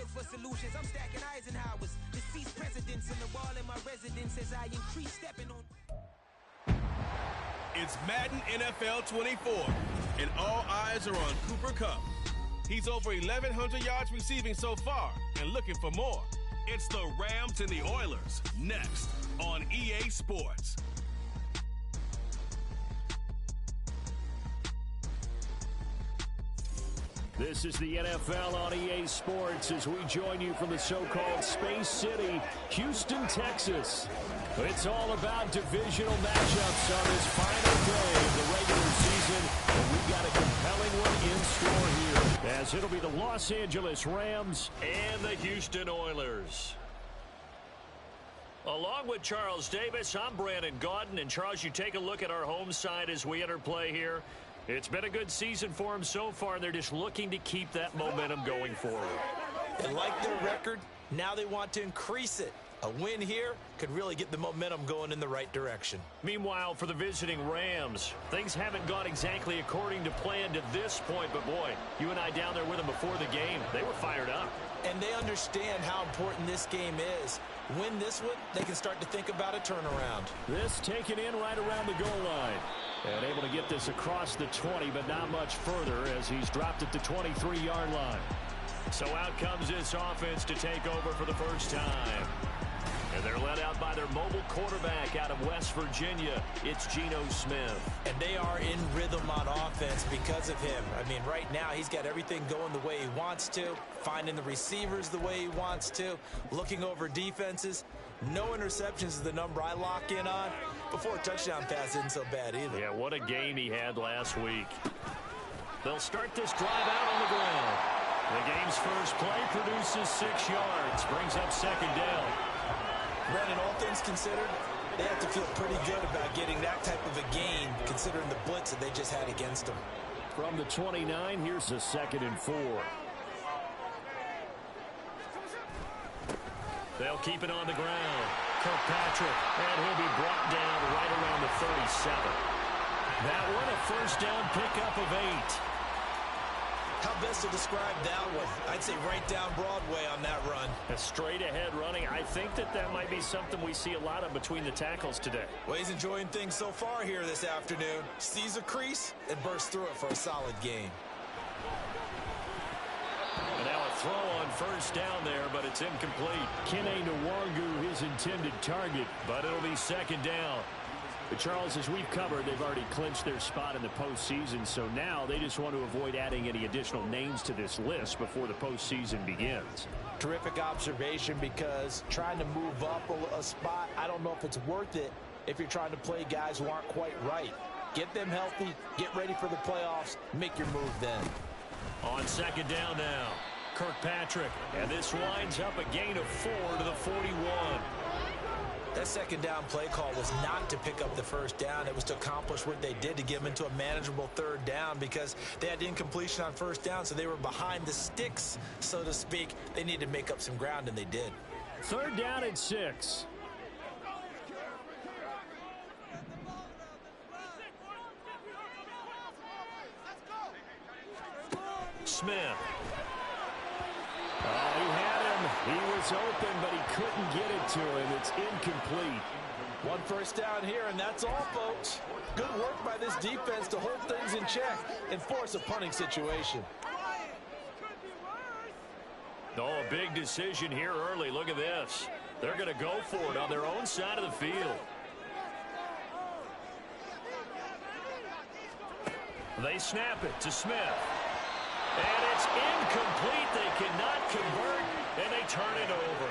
look for solutions. I'm stacking Eisenhowers, deceased presidents in the wall in my residence as I increase stepping on. It's Madden NFL 24, and all eyes are on Cooper Kupp. He's over 1,100 yards receiving so far and looking for more. It's the Rams and the Oilers next on EA Sports. This is the NFL on EA Sports as we join you from the so-called Space City, Houston, Texas. It's all about divisional matchups on this final day of the regular season, and we've got a compelling one in store here, as it'll be the Los Angeles Rams and the Houston Oilers. Along with Charles Davis, I'm Brandon Gaudin, and Charles, you take a look at our home side as we enter play here. It's been a good season for them so far, and they're just looking to keep that momentum going forward. They like their record. Now they want to increase it. A win here could really get the momentum going in the right direction. Meanwhile, for the visiting Rams, things haven't gone exactly according to plan to this point, but boy, you and I down there with them before the game, they were fired up. And they understand how important this game is. Win this one, they can start to think about a turnaround. This taken in right around the goal line. And able to get this across the 20, but not much further as he's dropped at the 23-yard line. So out comes this offense to take over for the first time. And they're led out by their mobile quarterback out of West Virginia. It's Geno Smith. And they are in rhythm on offense because of him. I mean, right now he's got everything going the way he wants to, finding the receivers the way he wants to, looking over defenses. No interceptions is the number I lock in on. Before a touchdown pass isn't so bad either. Yeah, what a game he had last week. They'll start this drive out on the ground. The game's first play produces 6 yards, brings up second down. Brandon, all things considered, they have to feel pretty good about getting that type of a gain, considering the blitz that they just had against them. From the 29, here's a 2nd and 4. They'll keep it on the ground. Kirkpatrick, and he'll be brought down right around the 37. That one, a first down pickup of 8. How best to describe that one? I'd say right down Broadway on that run. A straight ahead running. I think that might be something we see a lot of between the tackles today. Well, he's enjoying things so far here this afternoon. Sees a crease and bursts through it for a solid gain. And now a throw on first down there, but it's incomplete. Kene Nwangu, his intended target, but it'll be second down. But Charles, as we've covered, they've already clinched their spot in the postseason, so now they just want to avoid adding any additional names to this list before the postseason begins. Terrific observation, because trying to move up a spot, I don't know if it's worth it if you're trying to play guys who aren't quite right. Get them healthy, get ready for the playoffs, make your move then. On second down now, Kirkpatrick, and this winds up a gain of 4 to the 41. That second down play call was not to pick up the first down. It was to accomplish what they did, to get them into a manageable third down, because they had incompletion on first down, so they were behind the sticks, so to speak. They needed to make up some ground, and they did. Third down at 6. Smith. He had him. He was open, but he couldn't get it to him. It's incomplete. One first down here, and that's all, folks. Good work by this defense to hold things in check and force a punting situation. Oh, a big decision here early. Look at this. They're going to go for it on their own side of the field. They snap it to Smith. And it's incomplete. They cannot convert, and they turn it over.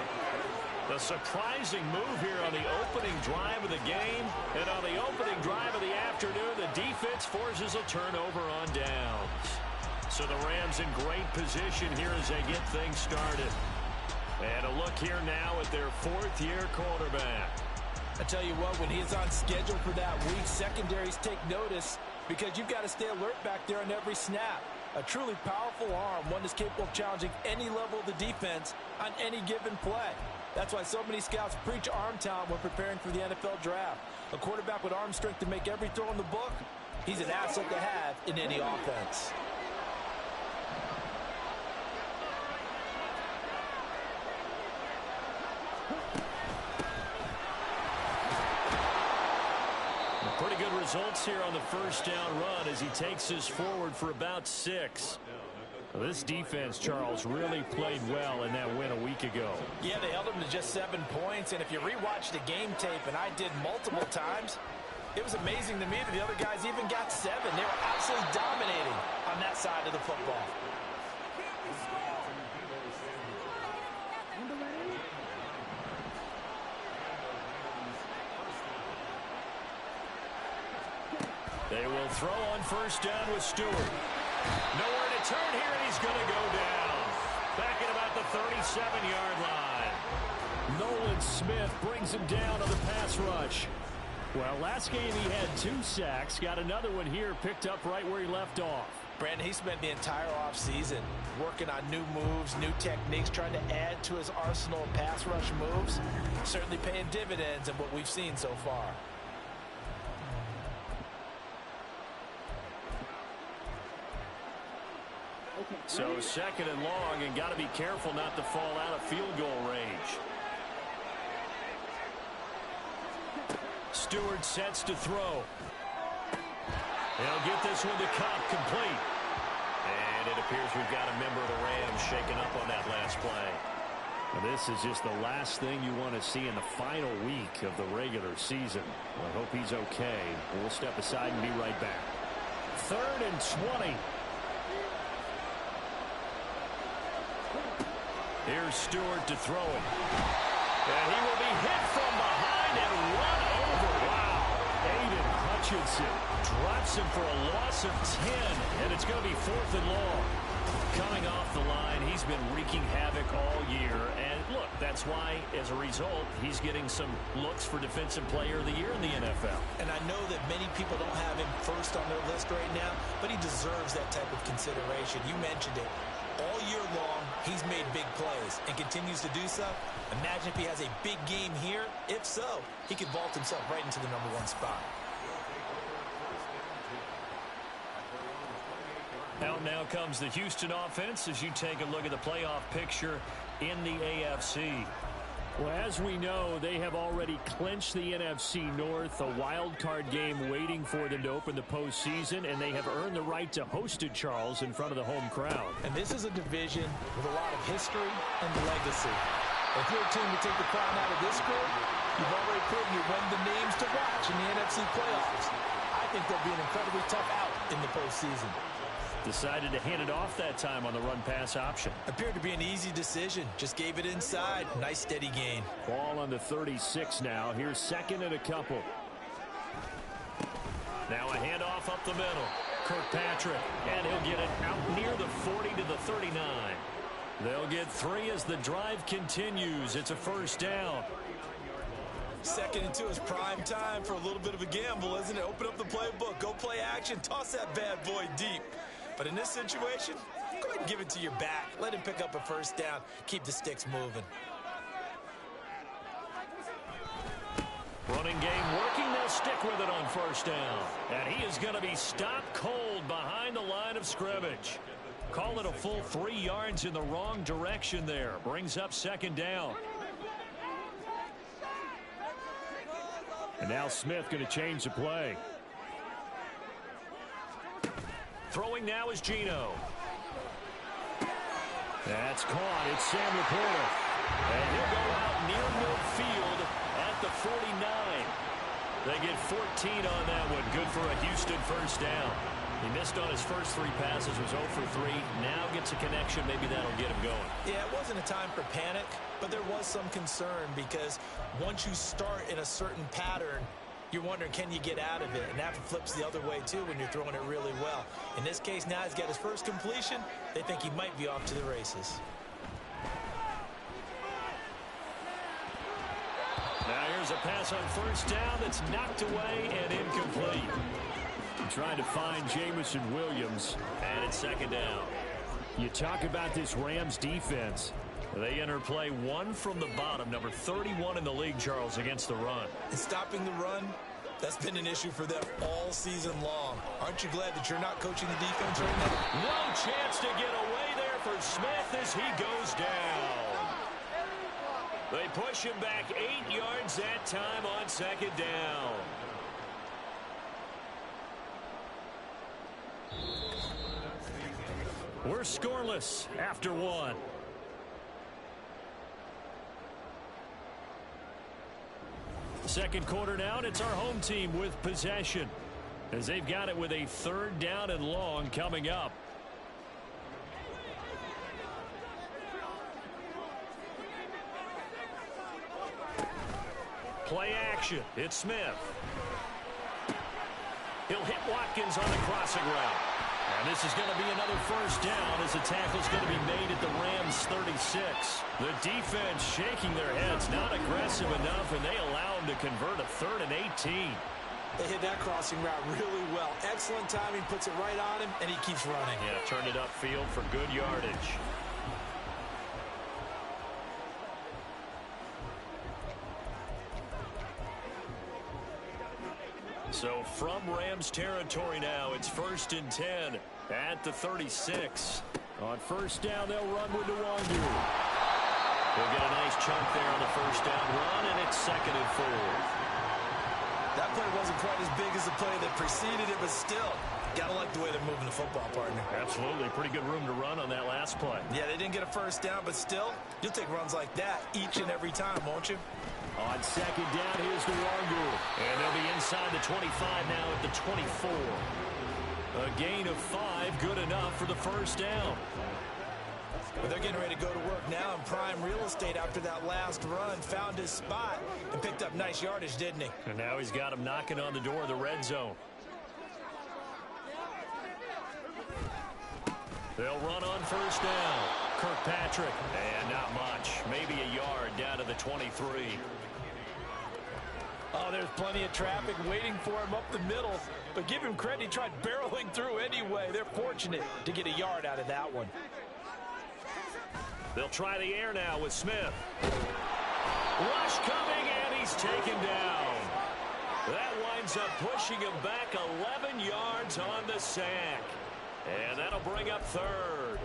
The surprising move here on the opening drive of the game, and on the opening drive of the afternoon, the defense forces a turnover on downs. So the Rams in great position here as they get things started. And a look here now at their fourth-year quarterback. I tell you what, when he's on schedule for that week, secondaries take notice, because you've got to stay alert back there on every snap. A truly powerful arm, one that's capable of challenging any level of the defense on any given play. That's why so many scouts preach arm talent when preparing for the NFL draft. A quarterback with arm strength to make every throw in the book, he's an asset to have in any offense. results here on the first down run as he takes us forward for about 6. Well, this defense, Charles, really played well in that win a week ago. Yeah, they held them to just 7 points. And if you rewatch the game tape, and I did multiple times, it was amazing to me that the other guys even got 7. They were absolutely dominating on that side of the football. They will throw on first down with Stewart. Nowhere to turn here, and he's going to go down. Back at about the 37-yard line. Nolan Smith brings him down on the pass rush. Well, last game he had 2 sacks. Got another one here, picked up right where he left off. Brandon, he spent the entire offseason working on new moves, new techniques, trying to add to his arsenal of pass rush moves. Certainly paying dividends in what we've seen so far. So 2nd and long, and got to be careful not to fall out of field goal range. Stewart sets to throw. He'll get this one to Cup, complete. And it appears we've got a member of the Rams shaken up on that last play. Now, this is just the last thing you want to see in the final week of the regular season. I hope he's okay. We'll step aside and be right back. 3rd and 20. Here's Stewart to throw it. And he will be hit from behind and run over. Wow. Aiden Hutchinson drops him for a loss of 10. And it's going to be 4th and long. Coming off the line, he's been wreaking havoc all year. And look, that's why, as a result, he's getting some looks for Defensive Player of the Year in the NFL. And I know that many people don't have him first on their list right now, but he deserves that type of consideration. You mentioned it. All year long, he's made big plays and continues to do so. Imagine if he has a big game here. If so, he could vault himself right into the #1 spot. Out now comes the Houston offense as you take a look at the playoff picture in the AFC. Well, as we know, they have already clinched the NFC North, a wild card game waiting for them to open the postseason, and they have earned the right to host it, Charles, in front of the home crowd. And this is a division with a lot of history and legacy. If you're a team to take the crown out of this group, you've already proven you're one of the names to watch in the NFC playoffs. I think they'll be an incredibly tough out in the postseason. Decided to hand it off that time on the run-pass option. Appeared to be an easy decision. Just gave it inside. Nice steady gain. Ball on the 36 now. Here's 2nd and a couple. Now a handoff up the middle. Kirkpatrick, and he'll get it out near the 40 to the 39. They'll get 3 as the drive continues. It's a first down. 2nd and 2 is prime time for a little bit of a gamble, isn't it? Open up the playbook. Go play action. Toss that bad boy deep. But in this situation, go ahead and give it to your back. Let him pick up a first down. Keep the sticks moving. Running game working. They'll stick with it on first down. And he is going to be stopped cold behind the line of scrimmage. Call it a full 3 yards in the wrong direction there. Brings up 2nd down. And now Smith going to change the play. Throwing now is Geno. That's caught. It's Sam Laporta. And he'll go out near midfield at the 49. They get 14 on that one. Good for a Houston first down. He missed on his first 3 passes, was 0 for 3. Now gets a connection. Maybe that'll get him going. Yeah, it wasn't a time for panic, but there was some concern because once you start in a certain pattern, you're wondering, can you get out of it? And that flips the other way, too, when you're throwing it really well. In this case, now he's got his first completion. They think he might be off to the races. Now here's a pass on first down that's knocked away and incomplete. Trying to find Jamison Williams, and it's 2nd down. You talk about this Rams defense. They enter play 1 from the bottom, number 31 in the league, Charles, against the run. And stopping the run, that's been an issue for them all season long. Aren't you glad that you're not coaching the defense right now? No chance to get away there for Smith as he goes down. They push him back 8 yards that time on 2nd down. We're scoreless after one. Second quarter now, and it's our home team with possession, as they've got it with a 3rd down and long coming up. Play action. It's Smith. He'll hit Watkins on the crossing route. And this is going to be another 1st down as the tackle's going to be made at the Rams 36. The defense shaking their heads, not aggressive enough, and they allow him to convert a 3rd and 18. They hit that crossing route really well. Excellent timing, puts it right on him, and he keeps running. Yeah, turned it upfield for good yardage. So from Rams territory now, it's 1st and 10 at the 36. On 1st down, they'll run with Nwangu. They'll get a nice chunk there on the 1st down run, and it's 2nd and 4. That play wasn't quite as big as the play that preceded it, but still, gotta like the way they're moving the football, partner. Absolutely. Pretty good room to run on that last play. Yeah, they didn't get a 1st down, but still, you'll take runs like that each and every time, won't you? On 2nd down, here's Nwangu. And they'll be inside the 25 now at the 24. A gain of 5, good enough for the 1st down. Well, they're getting ready to go to work now in prime real estate after that last run. Found his spot and picked up nice yardage, didn't he? And now he's got him knocking on the door of the red zone. They'll run on 1st down. Kirkpatrick, and not much. Maybe a yard down to the 23. Oh, there's plenty of traffic waiting for him up the middle. But give him credit, he tried barreling through anyway. They're fortunate to get a yard out of that one. They'll try the air now with Smith. Rush coming, and he's taken down. That winds up pushing him back 11 yards on the sack. And that'll bring up 3rd.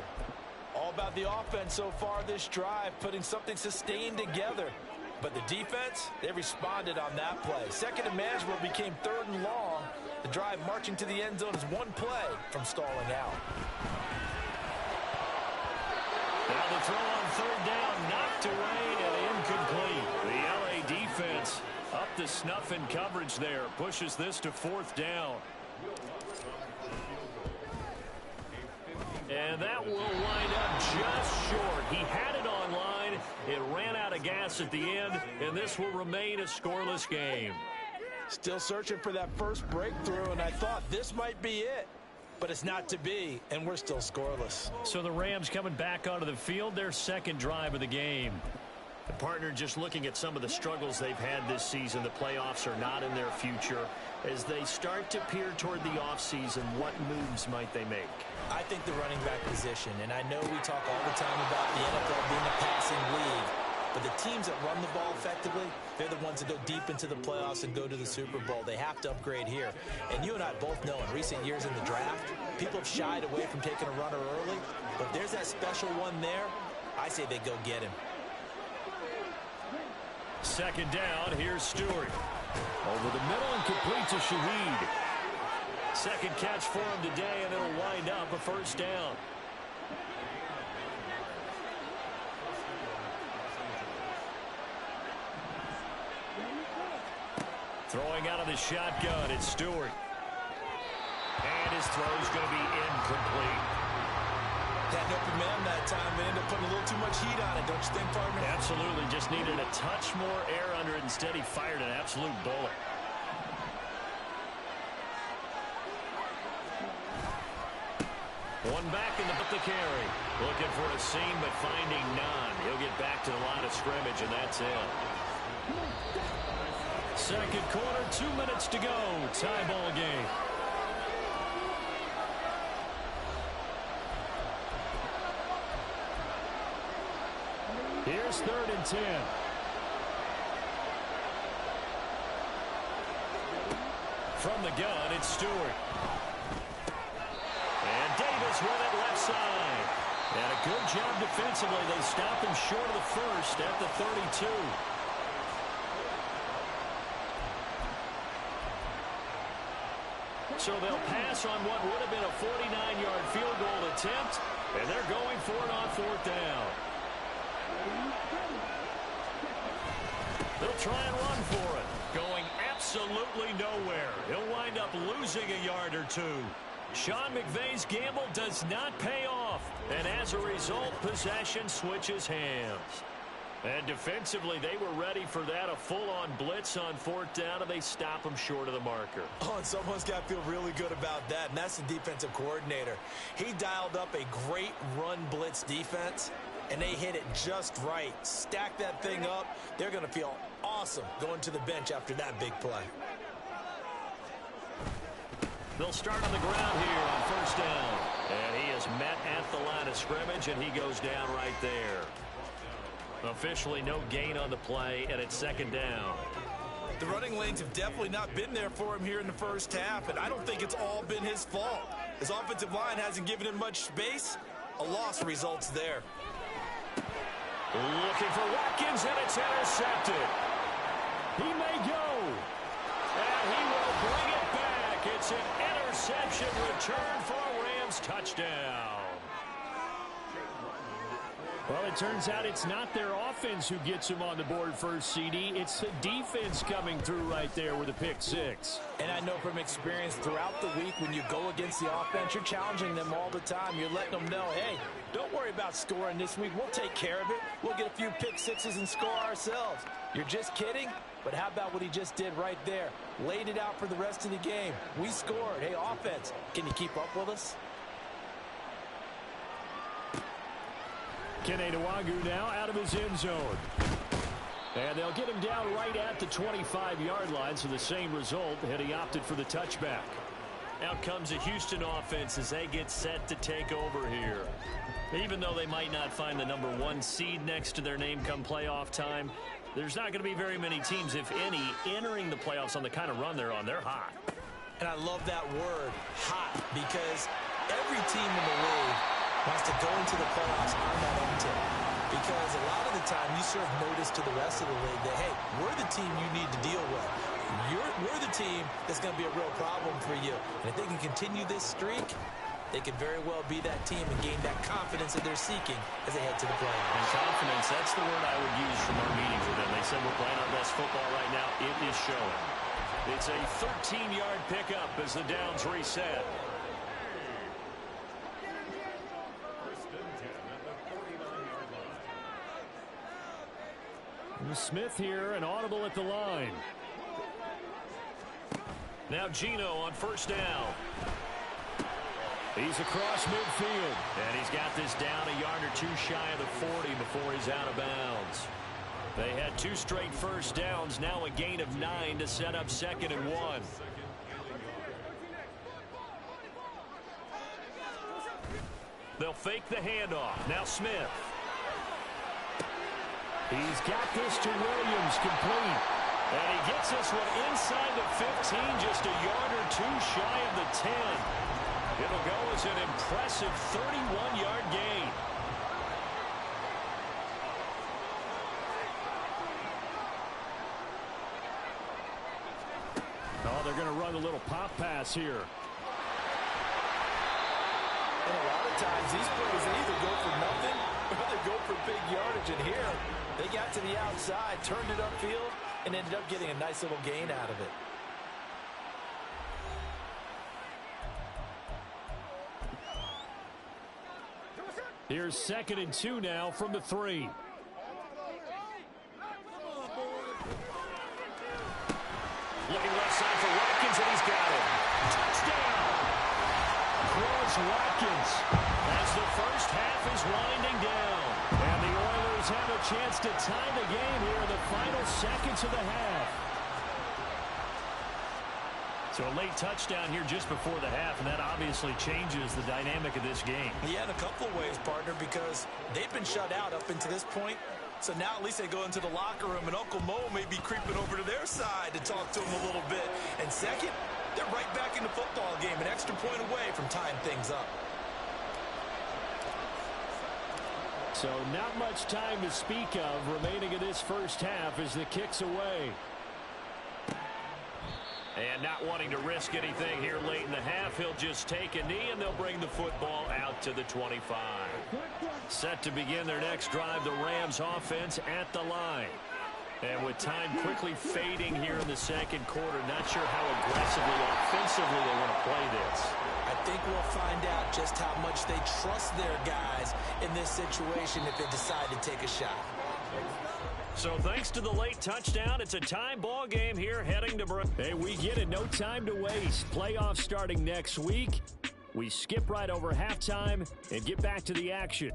All about the offense so far this drive, putting something sustained together. But the defense, they responded on that play. 2nd and manageable became 3rd and long. The drive marching to the end zone is 1 play from stalling out. Now the throw on 3rd down, knocked away and incomplete. The LA defense up to snuff in coverage there. Pushes this to 4th down. And that will wind up just short. He had it on line. It ran out of gas at the end, and this will remain a scoreless game. Still searching for that first breakthrough, and I thought this might be it. But it's not to be, and we're still scoreless. So the Rams coming back onto the field, their 2nd drive of the game. The partner, just looking at some of the struggles they've had this season, the playoffs are not in their future. As they start to peer toward the offseason, what moves might they make? I think the running back position, and I know we talk all the time about the NFL being a passing league, but the teams that run the ball effectively, they're the ones that go deep into the playoffs and go to the Super Bowl. They have to upgrade here. And you and I both know in recent years in the draft, people have shied away from taking a runner early, but if there's that special one there, I say they go get him. 2nd down, here's Stewart. Over the middle and complete to Shaheed. 2nd catch for him today, and it'll wind up a 1st down. Throwing out of the shotgun, it's Stewart. And his throw's going to be incomplete. Had an open man that time, but ended up putting a little too much heat on it, don't you think, partner? Absolutely. Just needed a touch more air under it. Instead, he fired an absolute bullet. One back in the carry. Looking for a seam, but finding none. He'll get back to the line of scrimmage, and that's it. 2nd quarter, 2 minutes to go. Tie ball game. Here's 3rd and 10. From the gun, it's Stewart. And Davis with it left side. And a good job defensively. They stop him short of the 1st at the 32. So they'll pass on what would have been a 49-yard field goal attempt, and they're going for it on 4th down. They'll try and run for it. Going absolutely nowhere. He'll wind up losing a yard or two. Sean McVay's gamble does not pay off. And as a result, possession switches hands. And defensively, they were ready for that. A full-on blitz on 4th down, and they stop them short of the marker. Oh, and someone's got to feel really good about that, and that's the defensive coordinator. He dialed up a great run blitz defense, and they hit it just right. Stack that thing up. They're going to feel awesome going to the bench after that big play. They'll start on the ground here on 1st down. And he is met at the line of scrimmage, and he goes down right there. Officially no gain on the play, and it's 2nd down. The running lanes have definitely not been there for him here in the first half, and I don't think it's all been his fault. His offensive line hasn't given him much space. A loss results there. Looking for Watkins, and it's intercepted. He may go. And he will bring it back. It's an interception return for a Rams touchdown. Well, it turns out it's not their offense who gets them on the board first, CD. It's the defense coming through right there with a pick 6. And I know from experience throughout the week when you go against the offense, you're challenging them all the time. You're letting them know, hey, don't worry about scoring this week. We'll take care of it. We'll get a few pick 6s and score ourselves. You're just kidding? But how about what he just did right there? Laid it out for the rest of the game. We scored. Hey, offense, can you keep up with us? Kene Nwagu now out of his end zone. And they'll get him down right at the 25-yard line, so the same result, and he opted for the touchback. Out comes the Houston offense as they get set to take over here. Even though they might not find the #1 seed next to their name come playoff time, there's not going to be very many teams, if any, entering the playoffs on the kind of run they're on. They're hot. And I love that word, hot, because every team in the league wants to go into the playoffs on that end tip. Because a lot of the time you serve notice to the rest of the league that, hey, we're the team you need to deal with. We're the team that's going to be a real problem for you. And if they can continue this streak, they could very well be that team and gain that confidence that they're seeking as they head to the playoffs. And confidence, that's the word I would use from our meeting with them. They said we're playing our best football right now. It is showing. It's a 13-yard pickup as the downs reset. Smith here, an audible at the line. Now Gino on 1st down. He's across midfield. And he's got this down a yard or two shy of the 40 before he's out of bounds. They had 2 straight 1st downs, now a gain of 9 to set up 2nd and 1. They'll fake the handoff. Now Smith. He's got this to Williams, complete. And he gets this one inside the 15, just a yard or two shy of the 10. It'll go as an impressive 31-yard gain. Oh, they're going to run a little pop pass here. And a lot of times these plays, they either go for nothing or they go for big yardage. And here, they got to the outside, turned it upfield, and ended up getting a nice little gain out of it. Here's 2nd and 2 now from the 3. Looking left side for Watkins, and he's got it. Touchdown! Chris Watkins. As the first half is winding down. And the Oilers have a chance to tie the game here in the final seconds of the half. So a late touchdown here just before the half, and that obviously changes the dynamic of this game. Yeah, in a couple of ways, partner, because they've been shut out up until this point. So now at least they go into the locker room, and Uncle Mo may be creeping over to their side to talk to him a little bit. And second, they're right back in the football game, an extra point away from tying things up. So not much time to speak of remaining in this first half as the kick's away. And not wanting to risk anything here late in the half, he'll just take a knee, and they'll bring the football out to the 25. Set to begin their next drive, the Rams offense at the line. And with time quickly fading here in the second quarter, not sure how aggressively, offensively they want to play this. I think we'll find out just how much they trust their guys in this situation if they decide to take a shot. So thanks to the late touchdown, it's a tie ball game here heading to break. Hey, we get it. No time to waste. Playoffs starting next week. We skip right over halftime and get back to the action.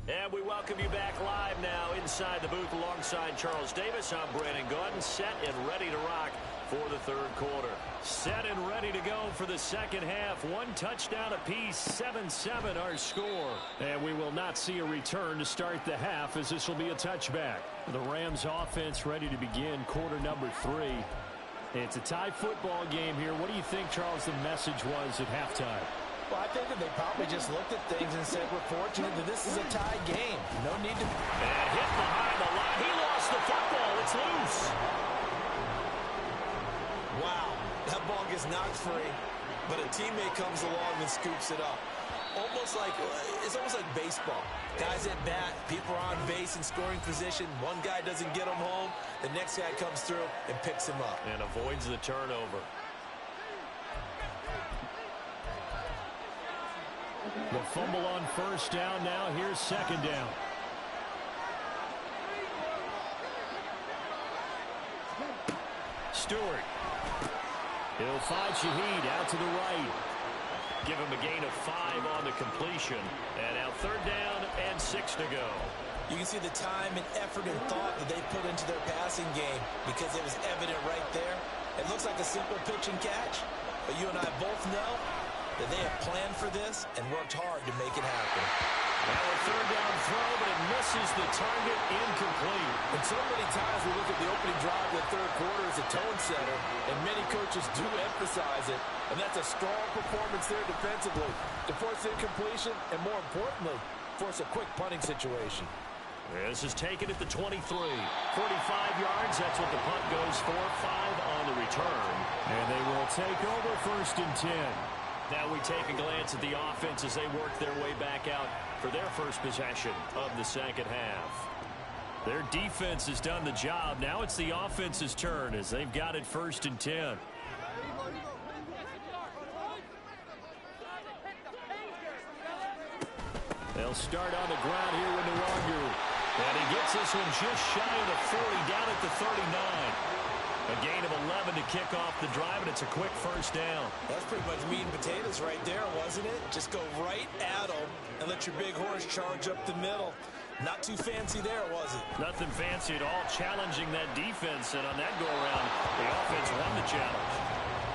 And we welcome you back live now inside the booth alongside Charles Davis. I'm Brandon Gaudin, set and ready to rock for the third quarter. Set and ready to go for the second half. One touchdown apiece, 7-7 our score. And we will not see a return to start the half, as this will be a touchback. The Rams offense ready to begin quarter number 3. It's a tie football game here. What do you think, Charles, the message was at halftime? Well, I think that they probably just looked at things and said, we're fortunate that this is a tie game. No need to... And hit behind the line. He lost the football. It's loose. Wow, that ball gets knocked free, but a teammate comes along and scoops it up. It's almost like baseball. Guys at bat, people are on base in scoring position. One guy doesn't get him home. The next guy comes through and picks him up. And avoids the turnover. The fumble on first down. Now here's second down. Stewart. He'll find Shaheed out to the right. Give him a gain of 5 on the completion. And now third down and 6 to go. You can see the time and effort and thought that they put into their passing game because it was evident right there. It looks like a simple pitch and catch, but you and I both know that they have planned for this and worked hard to make it happen. Now a third down throw, but it misses the target, incomplete. And so many times we look at the opening drive of the third quarter as a tone setter, and many coaches do emphasize it, and that's a strong performance there defensively to force incompletion and, more importantly, force a quick punting situation. This is taken at the 23. 45 yards, that's what the punt goes for. 5 on the return. And they will take over first and 10. Now we take a glance at the offense as they work their way back out for their first possession of the second half. Their defense has done the job. Now it's the offense's turn as they've got it first and 10. They'll start on the ground here with Nwangu. And he gets this one just shy of the 40, down at the 39. A gain of 11 to kick off the drive, and it's a quick first down. That's pretty much meat and potatoes right there, wasn't it? Just go right at them and let your big horse charge up the middle. Not too fancy there, was it? Nothing fancy at all, challenging that defense, and on that go-around, the offense won the challenge.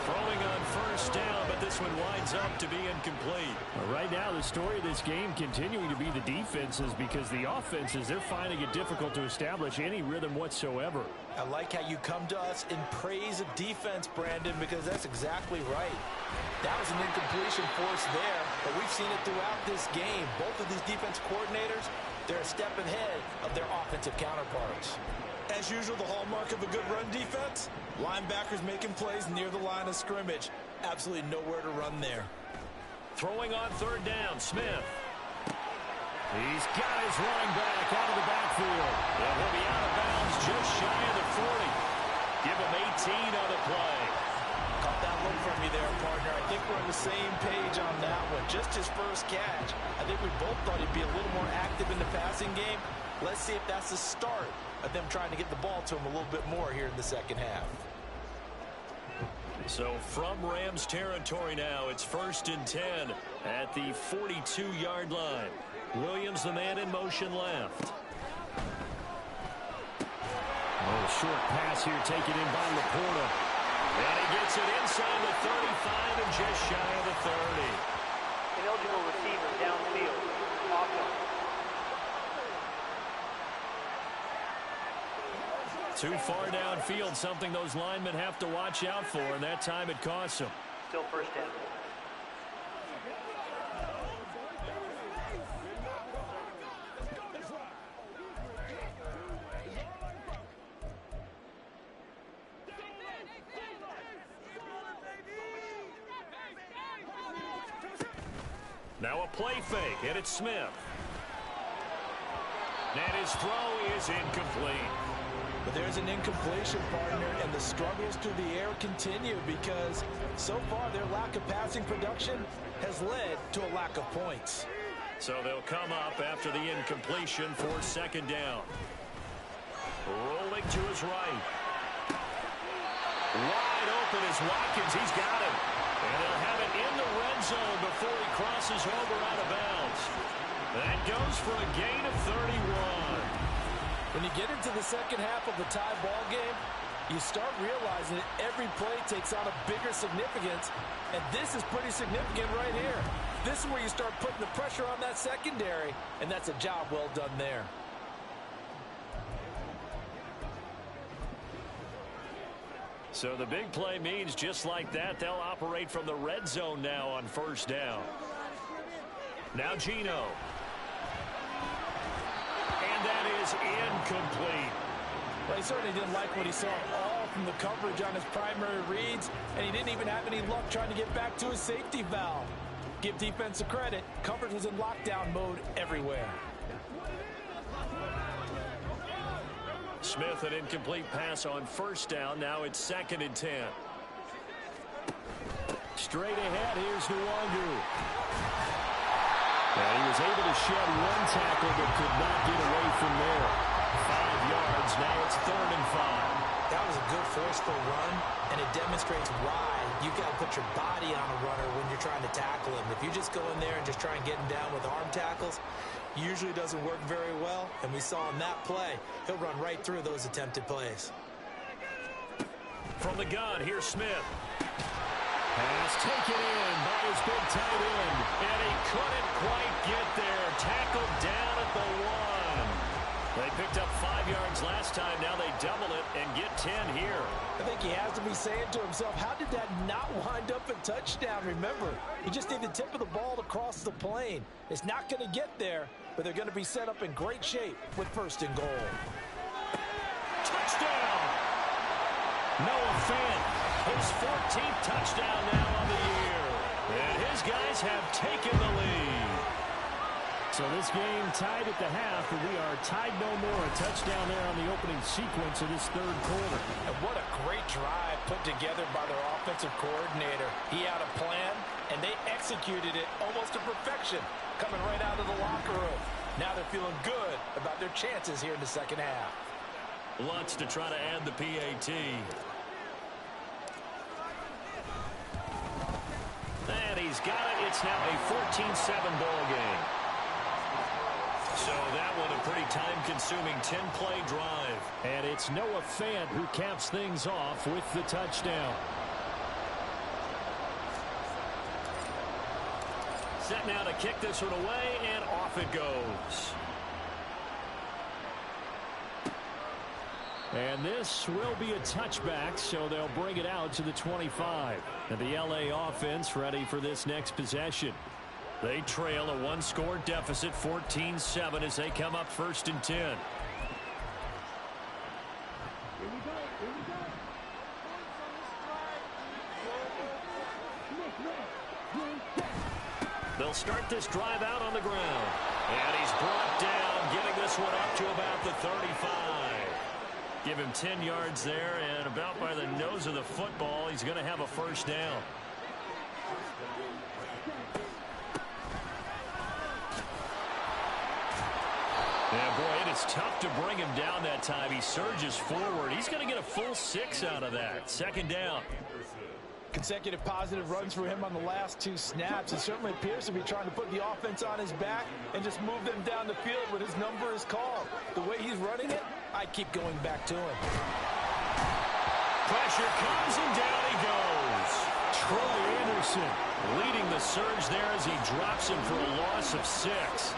Throwing on first down, but this one winds up to be incomplete. Right now, the story of this game continuing to be the defenses, because the offenses, they're finding it difficult to establish any rhythm whatsoever. I like how you come to us in praise of defense, Brandon, because that's exactly right. That was an incompletion force there, but we've seen it throughout this game. Both of these defense coordinators, they're a step ahead of their offensive counterparts. As usual, the hallmark of a good run defense, linebackers making plays near the line of scrimmage. Absolutely nowhere to run there. Throwing on third down, Smith. He's got his running back out of the backfield. And he'll be out of bounds just shy of the 40. Give him 18 on the play. Caught that look from you there, partner. I think we're on the same page on that one. Just his first catch. I think we both thought he'd be a little more active in the passing game. Let's see if that's the start of them trying to get the ball to him a little bit more here in the second half. So from Rams territory now, it's first and 10 at the 42-yard line. Williams, the man in motion left. Oh, short pass here taken in by Laporta. And he gets it inside the 35 and just shy of the 30. Ineligible receiver downfield. Offense. Too far downfield, something those linemen have to watch out for, and that time it costs them. Still first down. Now a play fake, and it's Smith. And his throw is incomplete. But there's an incompletion, partner, and the struggles through the air continue because so far their lack of passing production has led to a lack of points. So they'll come up after the incompletion for second down. Rolling to his right. Wide open is Watkins. He's got it. And they'll have it in the red zone before he crosses over out of bounds. That goes for a gain of 31. When you get into the second half of the tie ball game, you start realizing that every play takes on a bigger significance, and this is pretty significant right here. This is where you start putting the pressure on that secondary, and that's a job well done there. So the big play means just like that, they'll operate from the red zone now on first down. Now Geno. And that is incomplete. Well, he certainly didn't like what he saw all from the coverage on his primary reads, and he didn't even have any luck trying to get back to his safety valve. Give defense a credit. Coverage was in lockdown mode everywhere. Smith, an incomplete pass on first down. Now it's 2nd and 10. Straight ahead, here's Nwangu. And he was able to shed one tackle but could not get away from there. 5 yards, now it's 3rd and 5. That was a good forceful run, and it demonstrates why you've got to put your body on a runner when you're trying to tackle him. If you just go in there and just try and get him down with arm tackles, usually doesn't work very well, and we saw in that play, he'll run right through those attempted plays. From the gun, here's Smith. Pass taken in by his big tight end. And he couldn't quite get there. Tackled down at the 1. They picked up 5 yards last time. Now they double it and get 10 here. I think he has to be saying to himself, how did that not wind up a touchdown? Remember, he just need the tip of the ball to cross the plane. It's not going to get there, but they're going to be set up in great shape with 1st and goal. Touchdown! Noah Fant, his 14th touchdown now on the year. And his guys have taken the lead. So this game tied at the half, and we are tied no more. A touchdown there on the opening sequence of this 3rd quarter. And what a great drive put together by their offensive coordinator. He had a plan, and they executed it almost to perfection, coming right out of the locker room. Now they're feeling good about their chances here in the second half. Lutz to try to add the PAT. And he's got it. It's now a 14-7 ball game. So that one a pretty time-consuming 10-play drive. And it's Noah Fant who caps things off with the touchdown. Set now to kick this one away, and off it goes. And this will be a touchback, so they'll bring it out to the 25. And the LA offense ready for this next possession. They trail a 1-score deficit, 14-7, as they come up 1st and 10. They'll start this drive out on the ground. And he's brought down, getting this one up to about the 35. Give him 10 yards there, and about by the nose of the football, he's going to have a 1st down. Yeah, boy, it is tough to bring him down that time. He surges forward. He's going to get a full 6 out of that. 2nd down. Consecutive positive runs for him on the last 2 snaps. He certainly appears to be trying to put the offense on his back and just move them down the field when his number is called. The way he's running it, I keep going back to him. Pressure comes, and down he goes. Troy Anderson leading the surge there as he drops him for a loss of 6.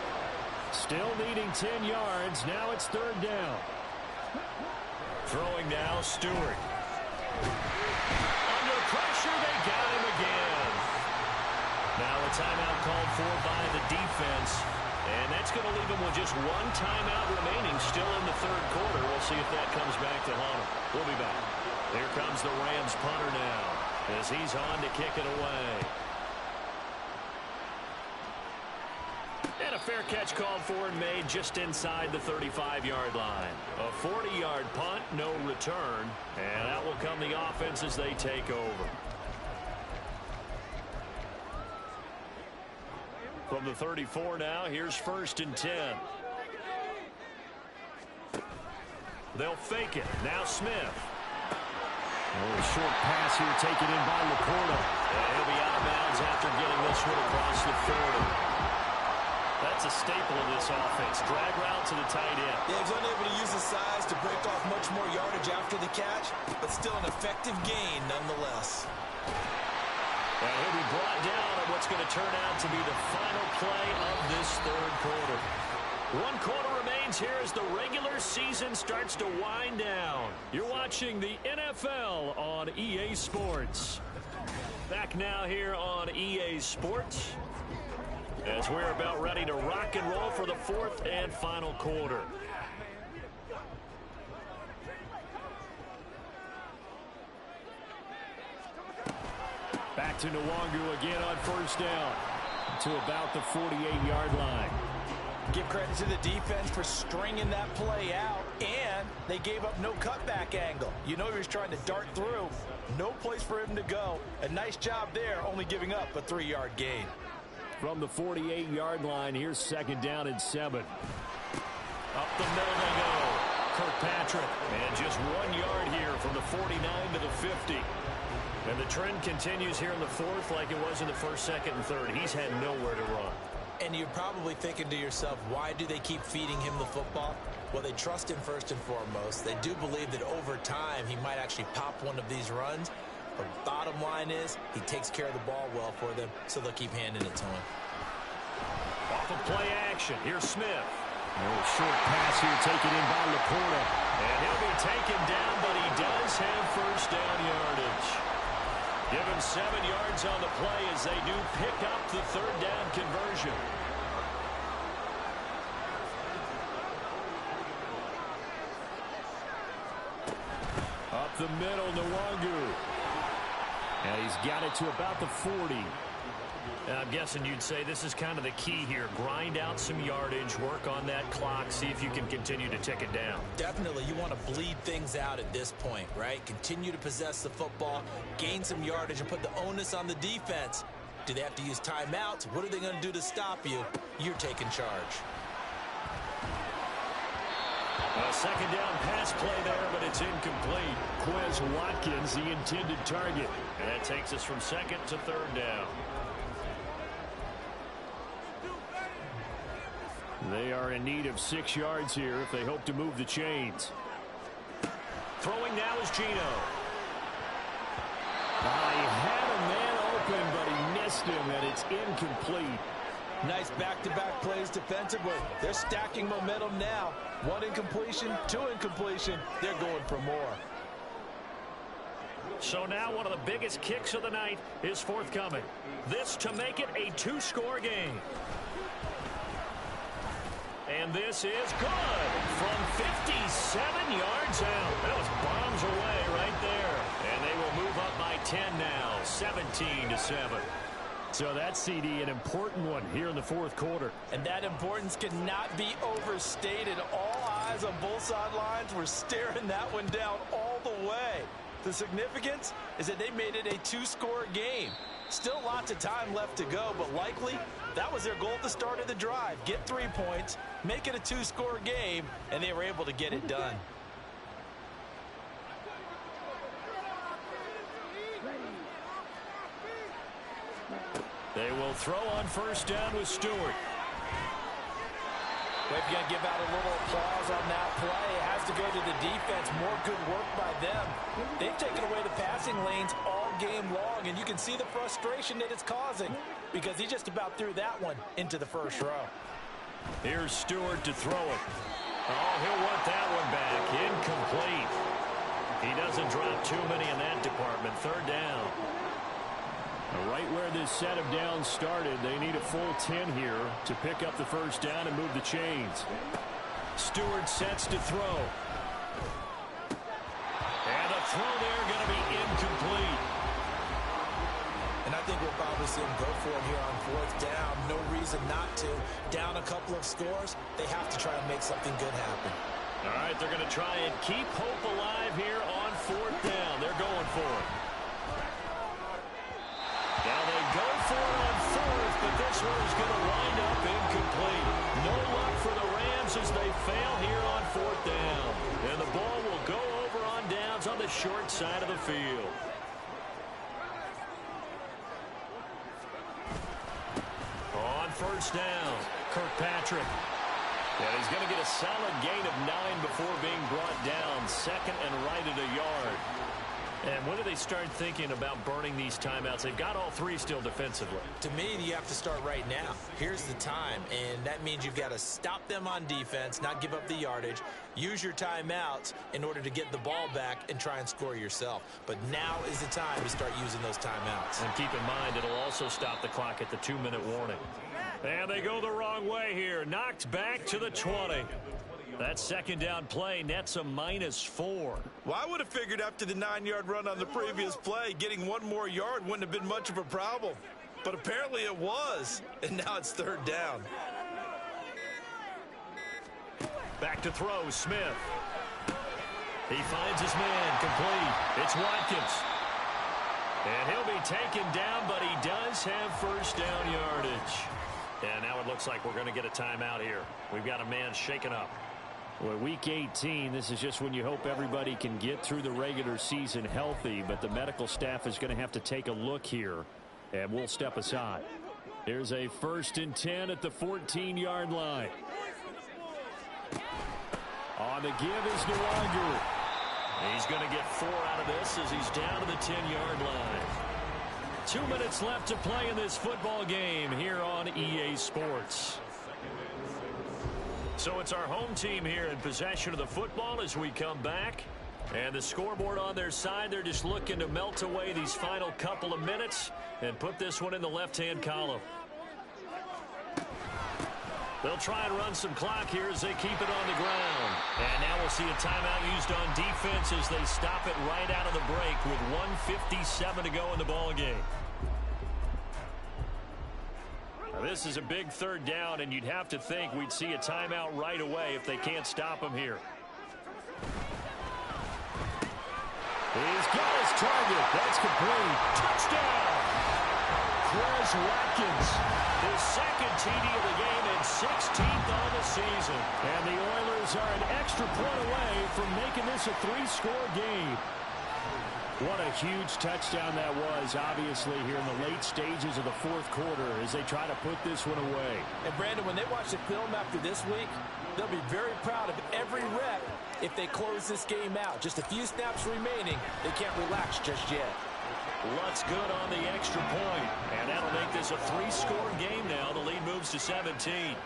Still needing 10 yards. Now it's 3rd down. Throwing now, Stewart. Under pressure, they got him again. Now a timeout called for by the defense. And that's going to leave him with just 1 timeout remaining still in the 3rd quarter. We'll see if that comes back to haunt him. We'll be back. Here comes the Rams punter now as he's on to kick it away. fair catch called for and made just inside the 35-yard line. A 40-yard punt, no return, and that will come the offense as they take over. From the 34 now, here's 1st and 10. They'll fake it. Now Smith. A short pass here taken in by Laporta. And he'll be out of bounds after getting this one across the 40. That's a staple of this offense. Drag route to the tight end. Yeah, he's unable to use his size to break off much more yardage after the catch, but still an effective gain nonetheless. And he'll be brought down on what's going to turn out to be the final play of this third quarter. 1 quarter remains here as the regular season starts to wind down. You're watching the NFL on EA Sports. Back now here on EA Sports as we're about ready to rock and roll for the 4th and final quarter. Back to Nwangu again on 1st down to about the 48-yard line. Give credit to the defense for stringing that play out, and they gave up no cutback angle. You know he was trying to dart through. No place for him to go. A nice job there, only giving up a 3-yard gain. From the 48-yard line, here's 2nd down and 7. Up the middle they go. Kirkpatrick, and just 1 yard here from the 49 to the 50. And the trend continues here in the 4th like it was in the 1st, 2nd, and 3rd. He's had nowhere to run. And you're probably thinking to yourself, why do they keep feeding him the football? Well, they trust him first and foremost. They do believe that over time he might actually pop one of these runs. But bottom line is he takes care of the ball well for them, so they'll keep handing it to him. Off of play action, here's Smith. A short pass here taken in by Laporta. And he'll be taken down, but he does have 1st down yardage. Give him 7 yards on the play as they do pick up the 3rd down conversion. Up the middle, Nwangu. And he's got it to about the 40. And I'm guessing you'd say this is kind of the key here. Grind out some yardage, work on that clock, see if you can continue to tick it down. Definitely, you want to bleed things out at this point, right? Continue to possess the football, gain some yardage, and put the onus on the defense. Do they have to use timeouts? What are they going to do to stop you? You're taking charge. A 2nd down pass play there, but it's incomplete. Quez Watkins, the intended target. And that takes us from 2nd to 3rd down. They are in need of 6 yards here if they hope to move the chains. Throwing now is Gino. He had a man open, but he missed him, and it's incomplete. Nice back-to-back plays defensively. They're stacking momentum now. 1 incompletion, 2 incompletion. They're going for more. So now one of the biggest kicks of the night is forthcoming. This to make it a 2-score game. And this is good from 57 yards out. That was bombs away right there. And they will move up by 10 now, 17-7. So that CD, an important one here in the 4th quarter. And that importance cannot be overstated. All eyes on both sidelines were staring that one down all the way. The significance is that they made it a 2-score game. Still lots of time left to go, but likely that was their goal at the start of the drive. Get 3 points, make it a 2-score game, and they were able to get it done. They will throw on 1st down with Stewart. But if you're going to give out a little applause on that play, it has to go to the defense. More good work by them. They've taken away the passing lanes all game long, and you can see the frustration that it's causing because he just about threw that one into the 1st row. Here's Stewart to throw it. Oh, he'll want that one back. Incomplete. He doesn't drop too many in that department. 3rd down. Right where this set of downs started, they need a full 10 here to pick up the 1st down and move the chains. Stewart sets to throw. And the throw there going to be incomplete. And I think we'll probably see them go for it here on fourth down. No reason not to. Down a couple of scores, they have to try and make something good happen. All right, they're going to try and keep hope alive here on fourth down. They're going for it. Now they go for it on fourth, but this one is going to wind up incomplete. No luck for the Rams as they fail here on fourth down. And the ball will go over on downs on the short side of the field. On first down, Kirkpatrick. And he's going to get a solid gain of 9 before being brought down. Second and right at a yard. And when do they start thinking about burning these timeouts? They've got all three still defensively. To me, you have to start right now. Here's the time, and that means you've got to stop them on defense, not give up the yardage, use your timeouts in order to get the ball back and try and score yourself. But now is the time to start using those timeouts. And keep in mind, it'll also stop the clock at the 2-minute warning. And they go the wrong way here. Knocked back to the 20. That second down play nets a -4. Well, I would have figured after the 9-yard run on the previous play, getting one more yard wouldn't have been much of a problem. But apparently it was, and now it's third down. Back to throw, Smith. He finds his man, complete. It's Watkins. And he'll be taken down, but he does have first down yardage. And now it looks like we're going to get a timeout here. We've got a man shaken up. Well, week 18, this is just when you hope everybody can get through the regular season healthy, but the medical staff is going to have to take a look here, and we'll step aside. Here's a 1st and 10 at the 14-yard line. On the give is Nwangu. He's going to get 4 out of this as he's down to the 10-yard line. 2 minutes left to play in this football game here on EA Sports. So it's our home team here in possession of the football as we come back. And the scoreboard on their side, they're just looking to melt away these final couple of minutes and put this one in the left-hand column. They'll try and run some clock here as they keep it on the ground. And now we'll see a timeout used on defense as they stop it right out of the break with 1:57 to go in the ball game. Now this is a big third down, and you'd have to think we'd see a timeout right away if they can't stop him here. He's got his target. That's complete. Touchdown! Chris Watkins, his second TD of the game and 16th on the season. And the Oilers are an extra point away from making this a 3-score game. What a huge touchdown that was, obviously, here in the late stages of the fourth quarter as they try to put this one away. And, Brandon, when they watch the film after this week, they'll be very proud of every rep if they close this game out. Just a few snaps remaining. They can't relax just yet. Lutt's good on the extra point, and that'll make this a 3-score game now. The lead moves to 17.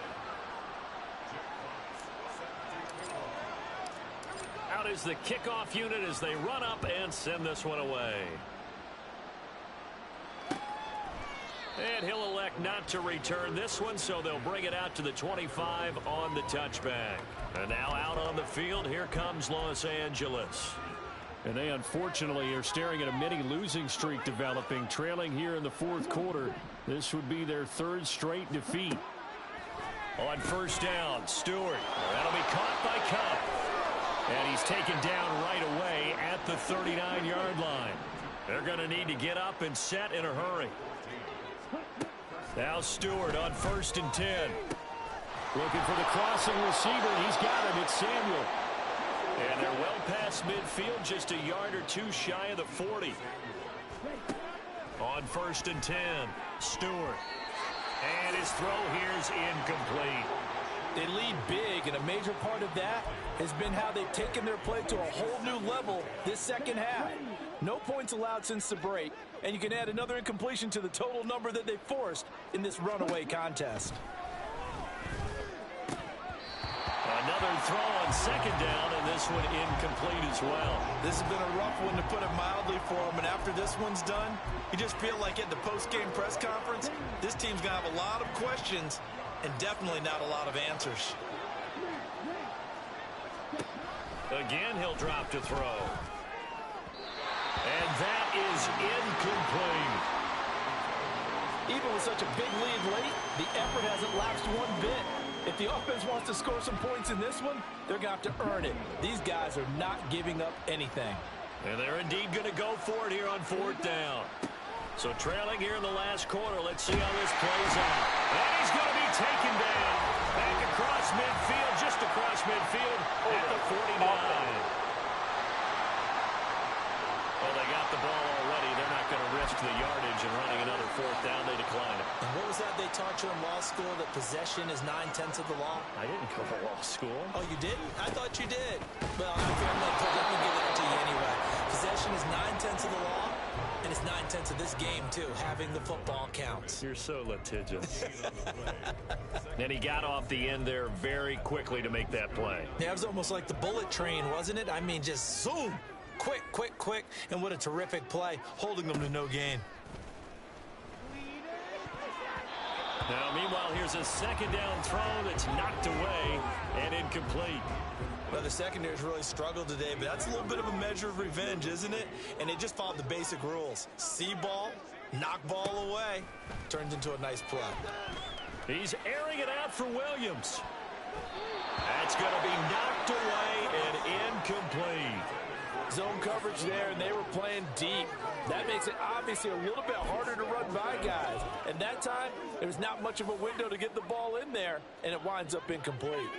Out is the kickoff unit as they run up and send this one away. And he'll elect not to return this one, so they'll bring it out to the 25 on the touchback. And now out on the field, here comes Los Angeles. And they unfortunately are staring at a mini losing streak developing, trailing here in the fourth quarter. This would be their 3rd straight defeat. On first down, Stewart. That'll be caught by Cup. And he's taken down right away at the 39-yard line. They're going to need to get up and set in a hurry. Now Stewart on 1st and 10. Looking for the crossing receiver. He's got it. It's Samuel. And they're well past midfield, just a yard or two shy of the 40. On 1st and 10, Stewart. And his throw here is incomplete. They lead big, and a major part of that has been how they've taken their play to a whole new level this second half. No points allowed since the break, and you can add another incompletion to the total number that they forced in this runaway contest. Another throw on 2nd down, and this one incomplete as well. This has been a rough one, to put it mildly, for them. And after this one's done, you just feel like at the post-game press conference, this team's going to have a lot of questions and definitely not a lot of answers. Again, he'll drop to throw. And that is incomplete. Even with such a big lead late, the effort hasn't lapsed one bit. If the offense wants to score some points in this one, they're going to have to earn it. These guys are not giving up anything. And they're indeed going to go for it here on 4th down. So trailing here in the last quarter, let's see how this plays out. And he's going to be taken down. Back across midfield, just across midfield at the 49. Well, they got the ball already. They're not going to risk the yardage and running another 4th down. They decline it. And what was that they taught you in law school, that possession is 9/10 of the law? I didn't go to law school. Oh, you didn't? I thought you did. Well, let me give it to you anyway. Possession is 9/10 of the law, and it's 9/10 of this game, too. Having the football counts. You're so litigious. And he got off the end there very quickly to make that play. Yeah, it was almost like the bullet train, wasn't it? I mean, just zoom. Quick, quick, quick. And what a terrific play, holding them to no gain. Now, meanwhile, here's a 2nd down throw that's knocked away and incomplete. Well, the secondary's really struggled today, but that's a little bit of a measure of revenge, isn't it? And they just followed the basic rules. See ball, knock ball away. Turns into a nice play. He's airing it out for Williams. That's going to be knocked away and incomplete. Zone coverage there, and they were playing deep. That makes it obviously a little bit harder to run by guys. And that time, there was not much of a window to get the ball in there, and it winds up incomplete.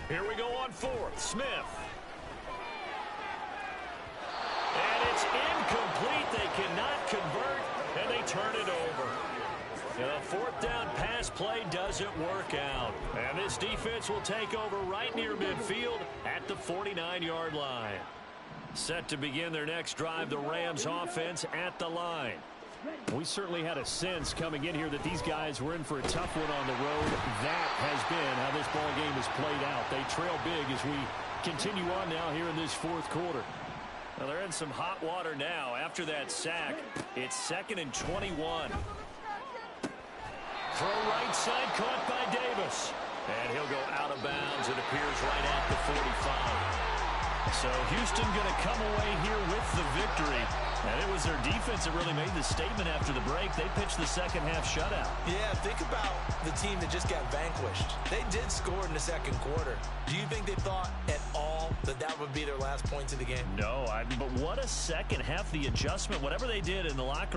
Here we go on 4th. Smith. And it's incomplete. They cannot convert, and they turn it over. And a 4th down pass play doesn't work out. And this defense will take over right near midfield at the 49-yard line. Set to begin their next drive, the Rams offense at the line. We certainly had a sense coming in here that these guys were in for a tough one on the road. That has been how this ball game has played out. They trail big as we continue on now here in this 4th quarter. Well, they're in some hot water now. After that sack, it's 2nd and 21. Throw right side, caught by Davis. And he'll go out of bounds. It appears right at the 45. So Houston going to come away here with the victory. And it was their defense that really made the statement after the break. They pitched the second half shutout. Yeah, think about the team that just got vanquished. They did score in the 2nd quarter. Do you think they thought at all that that would be their last points of the game? No, but what a second half, the adjustment, whatever they did in the locker room.